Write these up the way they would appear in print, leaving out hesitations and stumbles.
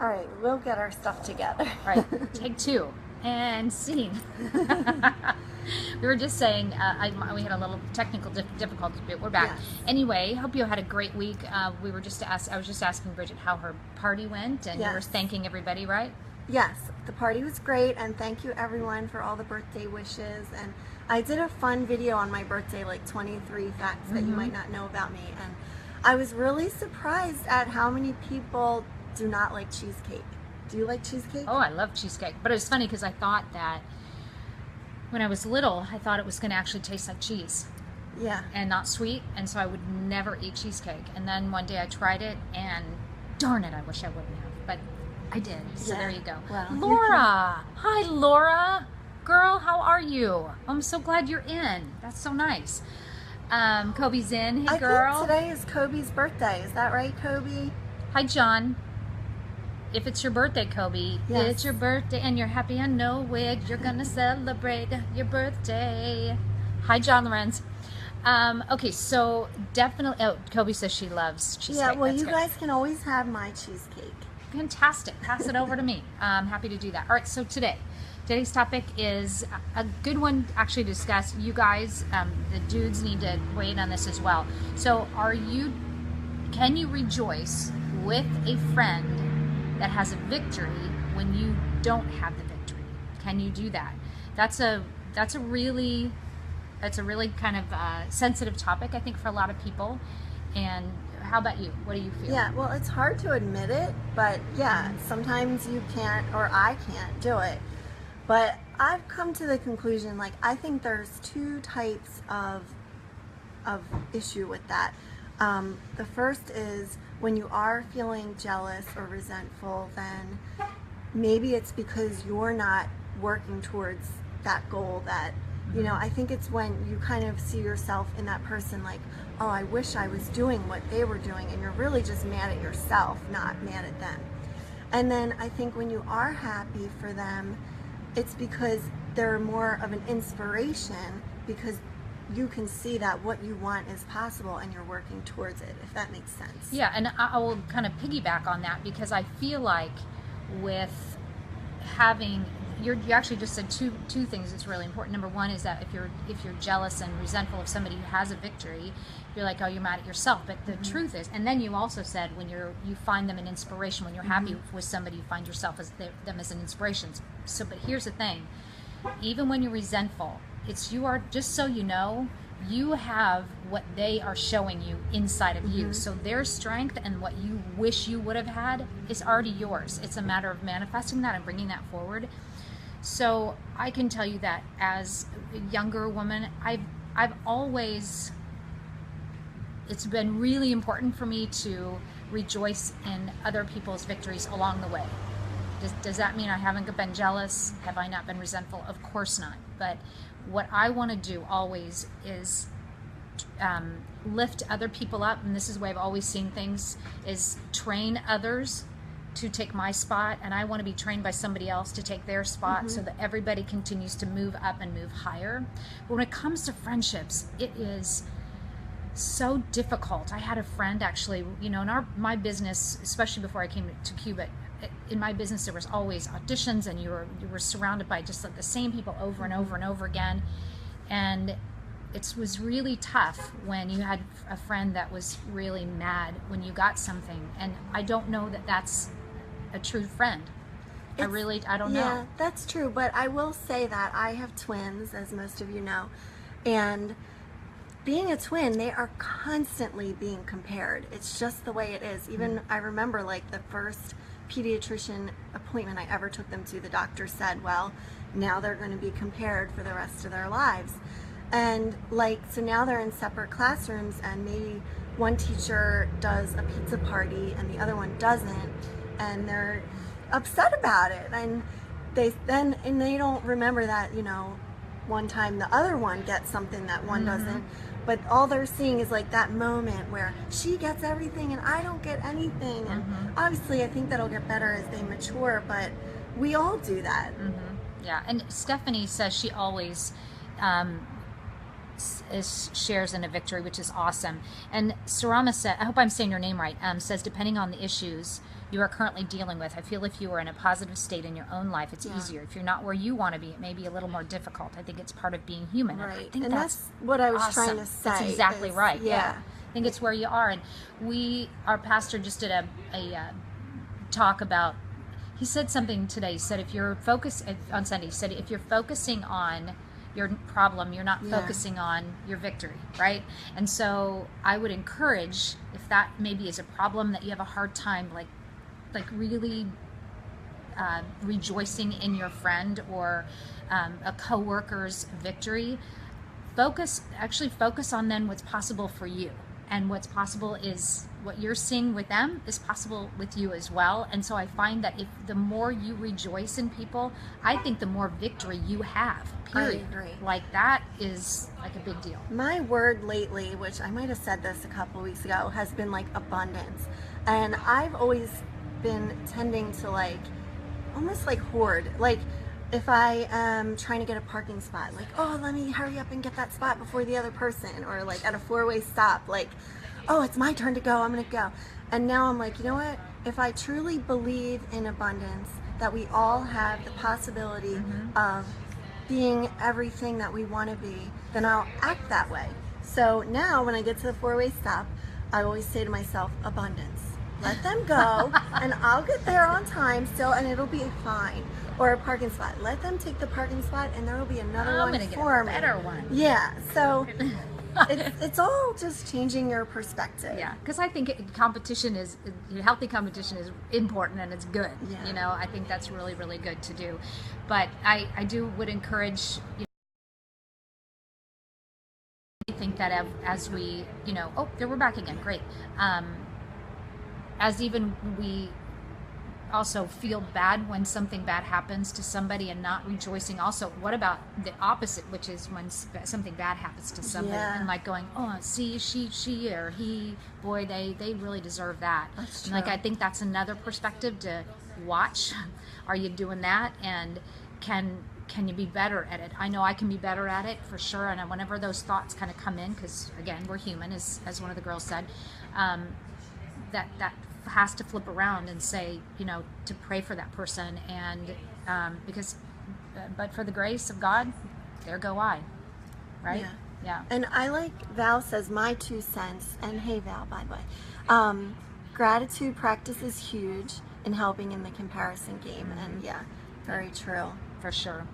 All right, we'll get our stuff together. All right, take two and scene. We were just saying we had a little technical difficulty, but we're back. Yes. Anyway, hope you had a great week. I was just asking Bridget how her party went, and you were Yes. thanking everybody, right? Yes, the party was great, and thank you everyone for all the birthday wishes. And I did a fun video on my birthday, like 23 facts that you might not know about me. And I was really surprised at how many people do not like cheesecake. Do you like cheesecake? Oh, I love cheesecake. But it was funny because I thought that when I was little, I thought it was going to actually taste like cheese Yeah. and not sweet, and so I would never eat cheesecake. And then one day I tried it, and darn it, I wish I wouldn't have, but I did. So Yeah. there you go. Well, Laura! Hi, Laura! Girl, how are you? I'm so glad you're in. That's so nice. Kobe's in. Hey, girl. I think today is Kobe's birthday. Is that right, Kobe? Hi, John. If it's your birthday, Kobe, Yes. it's your birthday and you're happy, I know it. You're gonna celebrate your birthday. Hi, John Lorenz. Okay, so definitely, oh, Kobe says she loves cheesecake. Yeah, well, That's you good. guys can always have my cheesecake. Fantastic. Pass it over to me. I'm happy to do that. All right, so today's topic is a good one actually to discuss. You guys, the dudes need to weigh in on this as well. So can you rejoice with a friend that has a victory when you don't have the victory? Can you do that? That's a really kind of sensitive topic, I think, for a lot of people. And how about you? What do you feel? Yeah, well, it's hard to admit it, but yeah, sometimes you can't, or I can't do it. But I've come to the conclusion, like, I think there's two types of issue with that. The first is when you are feeling jealous or resentful, then maybe it's because you're not working towards that goal that, you know, I think it's when you kind of see yourself in that person like, oh, I wish I was doing what they were doing, and you're really just mad at yourself, not mad at them. And then I think when you are happy for them, it's because they're more of an inspiration, because you can see that what you want is possible and you're working towards it, if that makes sense. Yeah, and I will kind of piggyback on that, because I feel like with having, you actually just said two things that's really important. Number one is that if you're jealous and resentful of somebody who has a victory, you're like, oh, you're mad at yourself. But the truth is, and then you also said when you find them an inspiration, when you're happy with somebody, you find yourself them as an inspiration. So, but here's the thing, even when you're resentful, just so you know, you have what they are showing you inside of you. So their strength and what you wish you would have had is already yours. It's a matter of manifesting that and bringing that forward. So I can tell you that as a younger woman, I've always, it's been really important for me to rejoice in other people's victories along the way. Does that mean I haven't been jealous? Have I not been resentful? Of course not. But what I want to do always is lift other people up, and this is the way I've always seen things, is train others to take my spot, and I want to be trained by somebody else to take their spot, so that everybody continues to move up and move higher. But when it comes to friendships, it is so difficult. I had a friend actually, you know, in my business, especially before I came to Cuba, in my business there was always auditions, and you were surrounded by just like the same people over and over and over again, and it was really tough when you had a friend that was really mad when you got something. And I don't know that that's a true friend. I don't know. Yeah, that's true, but I will say that I have twins, as most of you know, and being a twin, they are constantly being compared. It's just the way it is. Even I remember, like, the first pediatrician appointment I ever took them to, the doctor said, well, now they're going to be compared for the rest of their lives. And like, so now they're in separate classrooms, and maybe one teacher does a pizza party and the other one doesn't, and they're upset about it, and they don't remember that, you know, one time the other one gets something that one doesn't, but all they're seeing is like that moment where she gets everything and I don't get anything. And obviously I think that'll get better as they mature, but we all do that. Yeah, and Stephanie says she always shares in a victory, which is awesome. And Sarama said, I hope I'm saying your name right, says, depending on the issues you are currently dealing with, I feel if you are in a positive state in your own life, it's easier. If you're not where you want to be, it may be a little more difficult. I think it's part of being human. Right. And I think and that's what I was awesome. trying to say. That's exactly right. Yeah. I think it's where you are. And our pastor just did a talk about, he said something today. He said, if you're focused on Sunday, he said, if you're focusing on your problem, you're not focusing on your victory, right? And so I would encourage, if that maybe is a problem that you have a hard time, like really rejoicing in your friend or a coworker's victory, focus on then what's possible for you. And what's possible is what you're seeing with them is possible with you as well. And so I find that if the more you rejoice in people, I think the more victory you have, period. I agree. Like that is like a big deal. My word lately, which I might have said this a couple of weeks ago, has been like abundance. And I've always been tending to like almost like hoard. Like if I am trying to get a parking spot, like, oh, let me hurry up and get that spot before the other person, or like at a four-way stop, like, oh, it's my turn to go, I'm gonna go. And now I'm like, you know what? If I truly believe in abundance, that we all have the possibility of being everything that we want to be, then I'll act that way. So now when I get to the four-way stop, I always say to myself, abundance. Let them go, and I'll get there on time still, and it'll be fine. Or a parking spot. Let them take the parking spot, and there will be another one for me. I'm gonna get a better one. Yeah. So it's all just changing your perspective. Yeah, because I think healthy competition is important and it's good. Yeah. You know, I think that's really, really good to do. But I would encourage, I think that as we, oh, there we're back again. Great. As even we also feel bad when something bad happens to somebody and not rejoicing. Also, what about the opposite, which is when something bad happens to somebody and like going, oh, see, she or he, boy, they really deserve that. That's and true. like I think that's another perspective to watch. Are you doing that? And can you be better at it? I know I can be better at it for sure. And whenever those thoughts kind of come in, because again, we're human, as one of the girls said, that has to flip around and say, to pray for that person, and because but for the grace of God, there go I, right? Yeah. And I like Val says, my 2 cents, and hey Val, by the way, gratitude practice is huge in helping in the comparison game. And very true. For sure.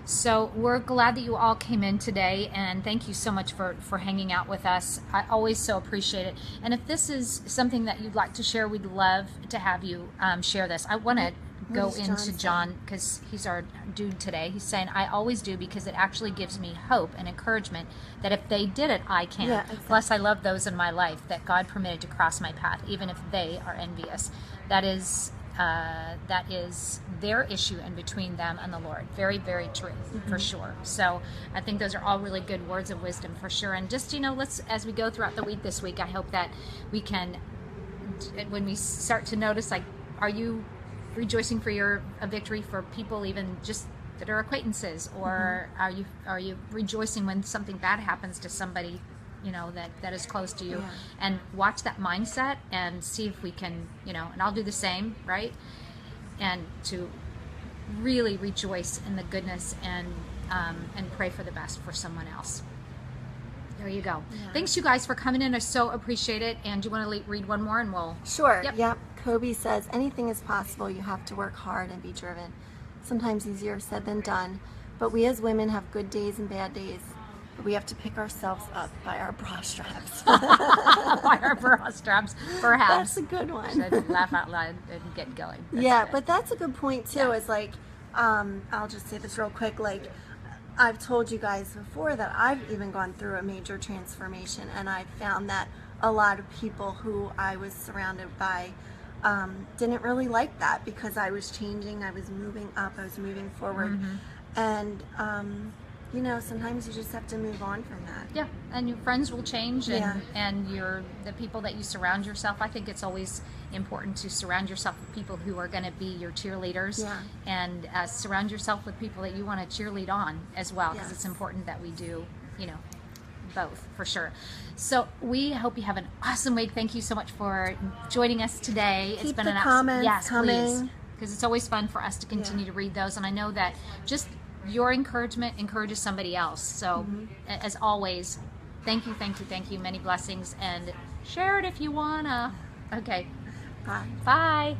So we're glad that you all came in today, and thank you so much for hanging out with us. I always so appreciate it. And if this is something that you'd like to share, we'd love to have you share this. I want to go into John, because he's our dude today. He's saying, I always do, because it actually gives me hope and encouragement that if they did it, I can. Yeah, exactly. Plus, I love those in my life that God permitted to cross my path, even if they are envious. That is their issue and between them and the Lord. Very, very true, for sure. So I think those are all really good words of wisdom for sure. And just, let's, as we go throughout the week this week, I hope that we can, when we start to notice, like, are you rejoicing for a victory for people even just that are acquaintances, or are you rejoicing when something bad happens to somebody that is close to you, and watch that mindset and see if we can, and I'll do the same, right? And to really rejoice in the goodness and pray for the best for someone else. There you go. Yeah. Thanks you guys for coming in. I so appreciate it. And do you want to read one more and we'll... Sure. Yep. Kobe says, anything is possible. You have to work hard and be driven. Sometimes easier said than done. But we as women have good days and bad days. But we have to pick ourselves up by our bra straps. By our bra straps, perhaps. That's a good one. Should laugh out loud and get going. That's good. But that's a good point too. It's like, I'll just say this real quick. Like, I've told you guys before that I've even gone through a major transformation, and I found that a lot of people who I was surrounded by didn't really like that, because I was changing, I was moving up, I was moving forward, and sometimes you just have to move on from that. Yeah, and your friends will change, and the people that you surround yourself. I think it's always important to surround yourself with people who are going to be your cheerleaders, and surround yourself with people that you want to cheerlead on as well, because it's important that we do, both for sure. So we hope you have an awesome week. Thank you so much for joining us today. Keep the comments coming. Because it's always fun for us to continue to read those, and I know that just your encouragement encourages somebody else. So as always, thank you, many blessings, and share it if you wanna. Okay, Bye. bye.